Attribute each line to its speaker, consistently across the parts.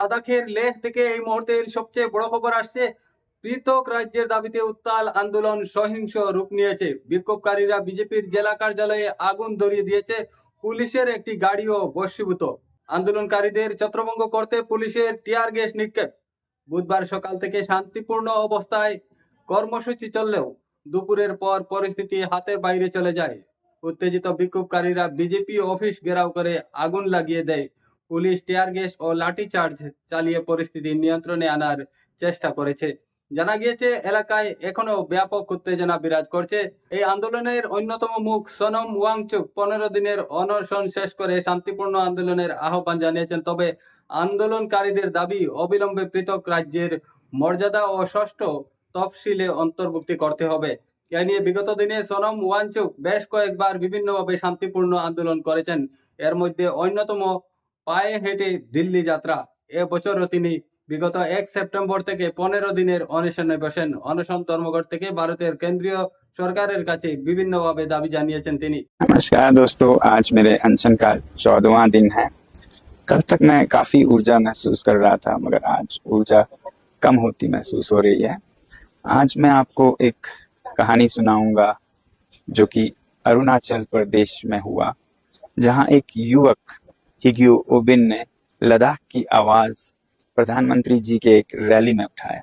Speaker 1: লাদাখের লেহ থেকে এই মুহূর্তের সবচেয়ে বড় খবর আসছে। পৃথক রাজ্যের দাবিতে উত্তাল আন্দোলন সহিংস রূপ নিয়েছে। বিক্ষোভকারীরা বিজেপির জেলা কার্যালয়ে আগুন ধরিয়ে দিয়েছে। পুলিশের একটি গাড়িও ভস্মীভূত। আন্দোলনকারীদের ছত্রভঙ্গ করতে পুলিশের টিয়ার গ্যাস নিক্ষেপ। বুধবার সকাল থেকে শান্তিপূর্ণ অবস্থায় কর্মসূচি চললেও দুপুরের পর পরিস্থিতি হাতের বাইরে চলে যায়। উত্তেজিত বিক্ষোভকারীরা বিজেপি অফিস ঘেরাও করে আগুন লাগিয়ে দেয়। পুলিশ টিয়ার গ্যাস ও লাঠিচার্জ চালিয়ে পরিস্থিতি নিয়ন্ত্রণে আনার চেষ্টা করেছে। জানা গিয়েছে এলাকায় এখনো ব্যাপক উত্তেজনা বিরাজ করছে। এই আন্দোলনের অন্যতম মুখ সোনম ওয়াংচুক 15 দিনের অনশন শেষ করে শান্তিপূর্ণ আন্দোলনের আহ্বান জানিয়েছেন। তবে আন্দোলনকারীদের দাবি অবিলম্বে পৃথক রাজ্যের মর্যাদা ও ষষ্ঠ তফসিলে অন্তর্ভুক্তি করতে হবে। এ নিয়ে বিগত দিনে সোনম ওয়াংচুক বেশ কয়েকবার বিভিন্নভাবে শান্তিপূর্ণ আন্দোলন করেছেন। এর মধ্যে অন্যতম পায়ে হেঁটে দিল্লি যাত্রা। এবছরও তিনি বিগত 1 সেপ্টেম্বর থেকে 15 দিনের অনশনে বসেন। অনশন ধর্মঘট থেকে ভারতের কেন্দ্রীয় সরকারের কাছে বিভিন্নভাবে দাবি জানিয়েছেন তিনি।
Speaker 2: नमस्कार दोस्तों, आज मेरे अनशन का 14वां दिन है। कल तक मैं काफी ऊर्जा महसूस कर रहा था, मगर आज ऊर्जा कम होती महसूस हो रही है। आज मैं आपको एक कहानी सुनाऊंगा जो कि अरुणाचल प्रदेश में हुआ, जहां एक युवक हिग्यू ओबिन ने लद्दाख की आवाज प्रधानमंत्री जी के एक रैली में उठाया।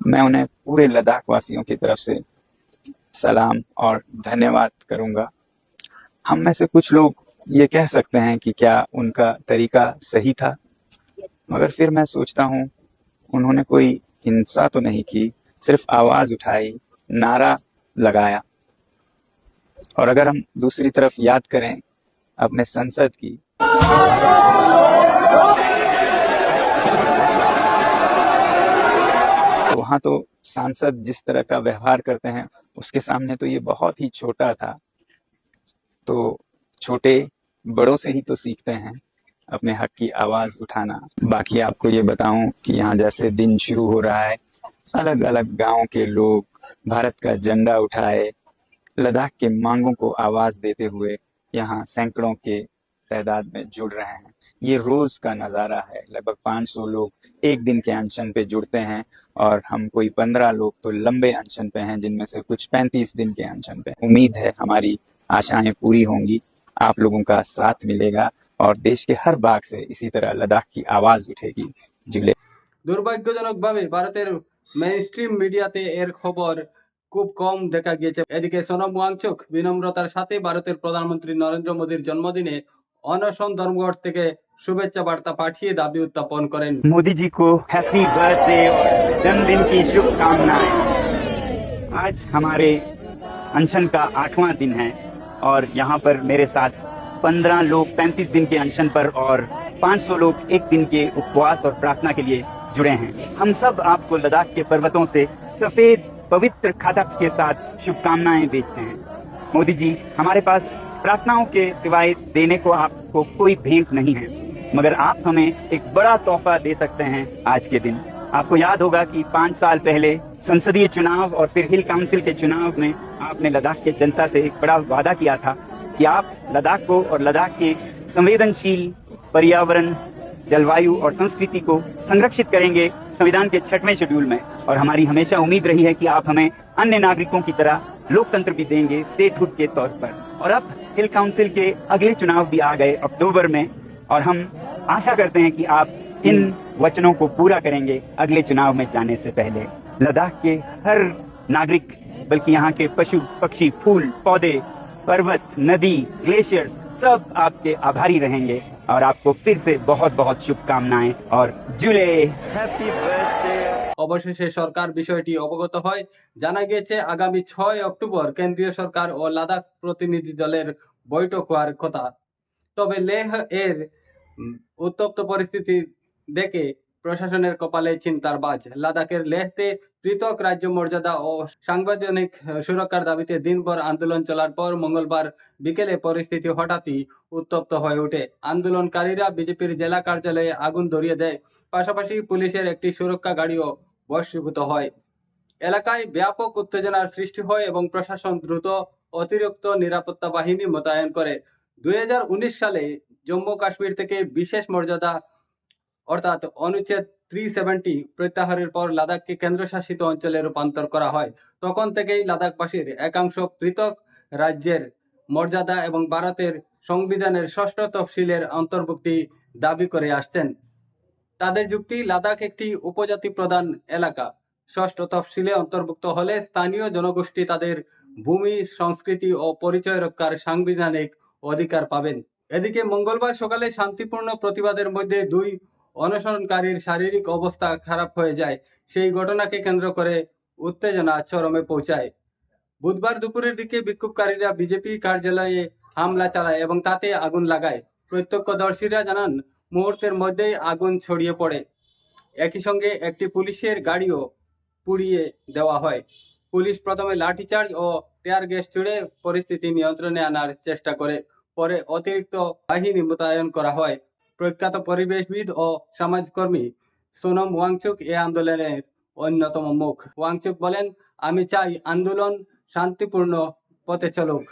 Speaker 2: मैं उन्हें पूरे लद्दाख वासियों की तरफ से सलाम और धन्यवाद करूंगा। हम में से कुछ लोग ये कह सकते हैं कि क्या उनका तरीका सही था, मगर फिर मैं सोचता हूँ उन्होंने कोई हिंसा तो नहीं की, सिर्फ आवाज उठाई, नारा लगाया। और अगर हम दूसरी तरफ याद करें अपने संसद की, तो वहां तो सांसद जिस तरह का व्यवहार करते हैं उसके सामने तो ये बहुत ही छोटा था। तो छोटे बड़ों से ही तो सीखते हैं अपने हक की आवाज उठाना। बाकी आपको ये बताऊं कि यहाँ जैसे दिन शुरू हो रहा है, अलग अलग गांव के लोग भारत का झंडा उठाए लद्दाख के मांगों को आवाज देते हुए यहाँ सैकड़ों के तादाद में जुड़ रहे हैं। ये रोज का नजारा है। लगभग 500 लोग एक दिन के अनशन पे जुड़ते हैं और हम कोई 15 लोग तो लंबे अनशन पे हैं, जिनमें से कुछ 35 दिन के अनशन पे। उम्मीद है हमारी आशाएं पूरी होंगी, आप लोगों का साथ मिलेगा और देश के हर भाग से इसी तरह लद्दाख की आवाज उठेगी। जिले
Speaker 1: দুর্ভাগ্যজনকভাবে ভারতের মেইনস্ট্রিম মিডিয়াতে এর খবর খুব কম দেখা গিয়েছে। এদিকে সোনম ওয়াংচুক বিনম্রতার সাথে ভারতের প্রধানমন্ত্রী নরেন্দ্র মোদীর জন্মদিনে অনশন ধর্মঘট থেকে শুভেচ্ছা বার্তা পাঠিয়ে দাবি উত্থাপন করেন।
Speaker 2: मोदी जी को हैप्पी बर्थडे और जन्मदिन की शुभकामनाएं। आज हमारे अनशन का 8वां दिन है और यहाँ पर मेरे साथ 15 लोग 35 दिन के अनशन पर और 500 लोग एक दिन के उपवास और प्रार्थना के लिए जुड़े हैं। हम सब आपको लद्दाख के पर्वतों से सफेद पवित्र खातक के साथ शुभकामनाएं भेजते हैं। मोदी जी, हमारे पास प्रार्थनाओं के सिवाय देने को आपको कोई भेंट नहीं है, मगर आप हमें एक बड़ा तोहफा दे सकते हैं आज के दिन। आपको याद होगा कि 5 साल पहले संसदीय चुनाव और फिर हिल काउंसिल के चुनाव में आपने लद्दाख के जनता से एक बड़ा वादा किया था कि आप लद्दाख को और लद्दाख के संवेदनशील पर्यावरण, जलवायु और संस्कृति को संरक्षित करेंगे संविधान के 6वें शेड्यूल में। और हमारी हमेशा उम्मीद रही है कि आप हमें अन्य नागरिकों की तरह लोकतंत्र भी देंगे स्टेटहुड के तौर पर। और अब हिल काउंसिल के अगले चुनाव भी आ गए अक्टूबर में, और हम आशा करते हैं कि आप इन वचनों को पूरा करेंगे अगले चुनाव में जाने से पहले। लद्दाख के हर नागरिक, बल्कि यहाँ के पशु पक्षी, फूल पौधे, पर्वत, नदी, ग्लेशियर्स सब आपके आभारी रहेंगे। और आपको फिर से बहुत बहुत शुभकामनाएं और जुले हैप्पी बर्थडे।
Speaker 1: অবশেষে সরকার বিষয়টি অবগত হয়। জানা গিয়েছে আগামী 6 অক্টোবর কেন্দ্রীয় সরকার ও লাদাখ প্রতিনিধি দলের বৈঠক হওয়ার কথা। তবে লেহ এর উত্তপ্ত পরিস্থিতি দেখে প্রশাসনের কপালে চিন্তার বাজ। লাদাখের লেহতে পৃথক রাজ্য মর্যাদা ও সাংবিধানিক সুরক্ষার দাবিতে দিনভর আন্দোলন চলার পর মঙ্গলবার বিকেলে পরিস্থিতি হঠাৎই উত্তপ্ত হয়ে ওঠে। আন্দোলনকারীরা বিজেপির জেলা কার্যালয়ে আগুন ধরিয়ে দেয়। পাশাপাশি পুলিশের একটি সুরক্ষা গাড়িও ভস্মীভূত হয়। এলাকায় ব্যাপক উত্তেজনার সৃষ্টি হয় এবং প্রশাসন দ্রুত অতিরিক্ত নিরাপত্তা বাহিনী মোতায়েন করে। 2019 সালে জম্মু কাশ্মীর থেকে বিশেষ মর্যাদা অর্থাৎ অনুচ্ছেদ 370 প্রত্যাহারের পর লাদাখকে কেন্দ্রশাসিত অঞ্চলে রূপান্তর করা হয়, তখন থেকেই লাদাখবাসীর একাংশ পৃথক রাজ্যের মর্যাদা এবং ভারতের সংবিধানের 6ষ্ঠ তফসিলের অন্তর্ভুক্তি দাবি করে আসছেন। তাদের যুক্তি, লাদাখ একটি উপজাতি প্রধান এলাকা। 6ষ্ঠ তফসিলে অন্তর্ভুক্ত হলে স্থানীয় জনগোষ্ঠী তাদের ভূমি, সংস্কৃতি ও পরিচয় রক্ষার সাংবিধানিক অধিকার পাবেন। এদিকে মঙ্গলবার সকালে শান্তিপূর্ণ প্রতিবাদের মধ্যে 2 অনশনকারীর শারীরিক অবস্থা খারাপ হয়ে যায়। সেই ঘটনাকে কেন্দ্র করে উত্তেজনা চরমে পৌঁছায়। বুধবার দুপুরের দিকে বিক্ষোভকারীরা বিজেপি কার্যালয়ে হামলা চালায় এবং তাতে আগুন লাগায়। প্রত্যক্ষদর্শীরা জানান, মুহূর্তের মধ্যেই আগুন ছড়িয়ে পড়ে। একই সঙ্গে একটি পুলিশের গাড়িও পুড়িয়ে দেওয়া হয়। পুলিশ প্রথমে লাঠিচার্জ ও টিয়ার গ্যাস ছুড়ে পরিস্থিতি নিয়ন্ত্রণে আনার চেষ্টা করে। পরে অতিরিক্ত বাহিনী মোতায়েন করা হয়। প্রখ্যাত পরিবেশবিদ ও সমাজকর্মী সোনম ওয়াংচুক এ আন্দোলনের অন্যতম মুখ। ওয়াংচুক বলেন, আমি চাই আন্দোলন শান্তিপূর্ণ পথে চলুক।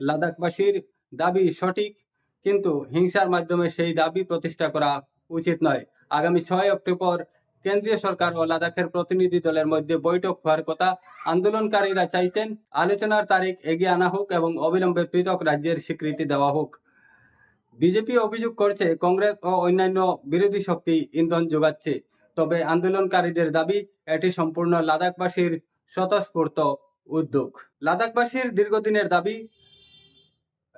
Speaker 1: লাদাখবাসীর দাবি সঠিক, কিন্তু হিংসার মাধ্যমে সেই দাবি প্রতিষ্ঠা করা উচিত নয়। আগামী 6 অক্টোবর কেন্দ্রীয় সরকার ও লাদাখের প্রতিনিধি দলের মধ্যে বৈঠক হওয়ার কথা। আন্দোলনকারীরা চাইছেন আলোচনার তারিখ এগিয়ে আনা হোক এবং অবিলম্বে পৃথক রাজ্যের স্বীকৃতি দেওয়া হোক। বিজেপি অভিযোগ করছে, কংগ্রেস ও অন্যান্য বিরোধী শক্তি ইন্ধন যোগাচ্ছে। তবে আন্দোলনকারীদের দাবি, এটি সম্পূর্ণ লাদাখবাসীর স্বতঃস্ফূর্ত উদ্যোগ। লাদাখবাসীর দীর্ঘদিনের দাবি,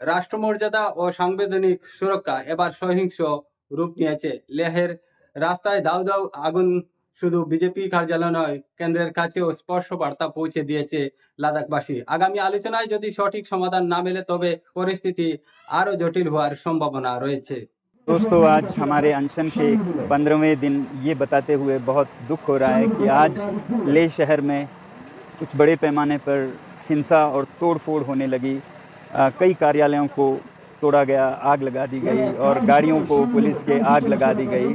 Speaker 1: রাষ্ট্রমর্যাদা ও সাংবিধানিক সুরক্ষা এবার সহিংস রূপ নিয়েছে। লেহের রাস্তায় দাউ দাউ আগুন শুধু বিজেপি কার্যালয় নয়, কেন্দ্রের কাছেও স্পর্শ বার্তা পৌঁছে দিয়েছে লাদাখবাসী। আগামী আলোচনায় যদি সঠিক সমাধান না মেলে তবে পরিস্থিতি আরও জটিল হওয়ার সম্ভাবনা রয়েছে।
Speaker 2: दोस्तों, आज हमारे अनशन के 15वें दिन ये बताते हुए बहुत दुख हो रहा है कि आज लेह शहर में कुछ बड़े पैमाने पर हिंसा और तोड़फोड़ होने लगी। कई कार्यालयों को तोड़ा गया, आग लगा दी गई और गाड़ियों को पुलिस के आग लगा दी गई।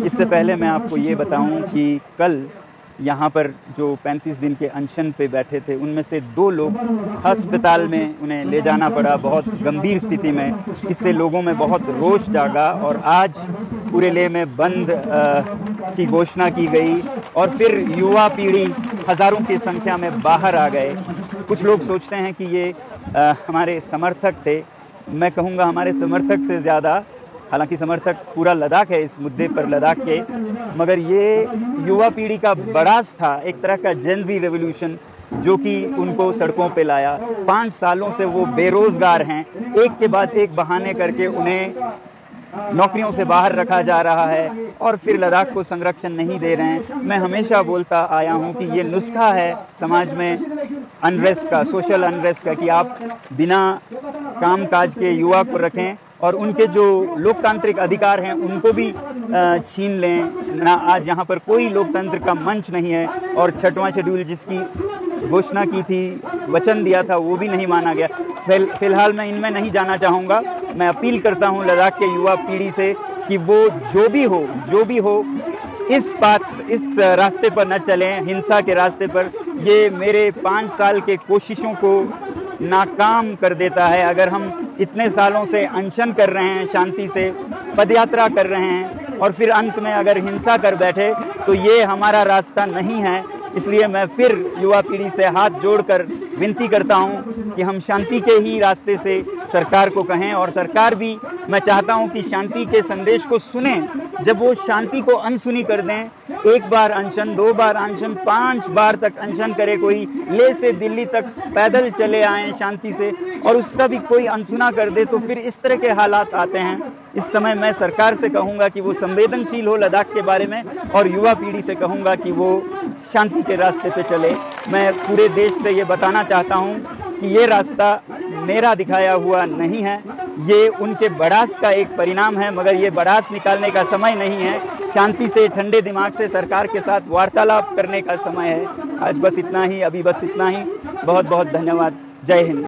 Speaker 2: इससे पहले मैं आपको ये बताऊं कि कल यहाँ पर जो 35 दिन के अनशन पे बैठे थे, उनमें से 2 लोग अस्पताल में उन्हें ले जाना पड़ा बहुत गंभीर स्थिति में। इससे लोगों में बहुत रोष जागा और आज पूरे लेह में बंद की घोषणा की गई और फिर युवा पीढ़ी हज़ारों की संख्या में बाहर आ गए। कुछ लोग सोचते हैं कि ये हमारे समर्थक थे। मैं कहूँगा हमारे समर्थक से ज़्यादा, हालांकि समर्थक पूरा लद्दाख है इस मुद्दे पर लद्दाख के, मगर ये युवा पीढ़ी का बड़ास था, एक तरह का जेनजी रेवोल्यूशन जो कि उनको सड़कों पे लाया। 5 सालों से वो बेरोजगार हैं, एक के बाद एक बहाने करके उन्हें नौकरियों से बाहर रखा जा रहा है और फिर लद्दाख को संरक्षण नहीं दे रहे हैं। मैं हमेशा बोलता आया हूँ कि ये नुस्खा है समाज में अनरेस्ट का, सोशल अनरेस्ट का, कि आप बिना कामकाज के युवा को रखें और उनके जो लोकतांत्रिक अधिकार हैं उनको भी छीन लें ना। आज यहाँ पर कोई लोकतंत्र का मंच नहीं है और 6वां शेड्यूल जिसकी घोषणा की थी, वचन दिया था, वो भी नहीं माना गया। फिलहाल मैं इनमें नहीं जाना चाहूँगा। मैं अपील करता हूँ लद्दाख के युवा पीढ़ी से कि वो जो भी हो इस रास्ते पर न चलें, हिंसा के रास्ते पर। ये मेरे 5 साल के कोशिशों को नाकाम कर देता है। अगर हम इतने सालों से अनशन कर रहे हैं, शांति से पदयात्रा कर रहे हैं और फिर अंत में अगर हिंसा कर बैठे तो ये हमारा रास्ता नहीं है। इसलिए मैं फिर युवा पीढ़ी से हाथ जोड़कर विनती करता हूं कि हम शांति के ही रास्ते से सरकार को कहें और सरकार भी, मैं चाहता हूं कि शांति के संदेश को सुने। जब वो शांति को अनसुनी कर दें, 1 बार अनशन, 2 बार अनशन, 5 बार तक अनशन करे कोई, लेह से दिल्ली तक पैदल चले आए शांति से और उसका भी कोई अनसुना कर दे तो फिर इस तरह के हालात आते हैं। इस समय मैं सरकार से कहूँगा कि वो संवेदनशील हो लद्दाख के बारे में और युवा पीढ़ी से कहूँगा कि वो शांति के रास्ते पे चले। मैं पूरे देश से ये बताना चाहता हूँ कि ये रास्ता मेरा दिखाया हुआ नहीं है, ये उनके बड़ास का एक परिणाम है, मगर ये बड़ास निकालने का समय नहीं है। शांति से, ठंडे दिमाग से सरकार के साथ वार्तालाप करने का समय है। आज बस इतना ही, अभी बस इतना ही। बहुत बहुत धन्यवाद। जय हिंद।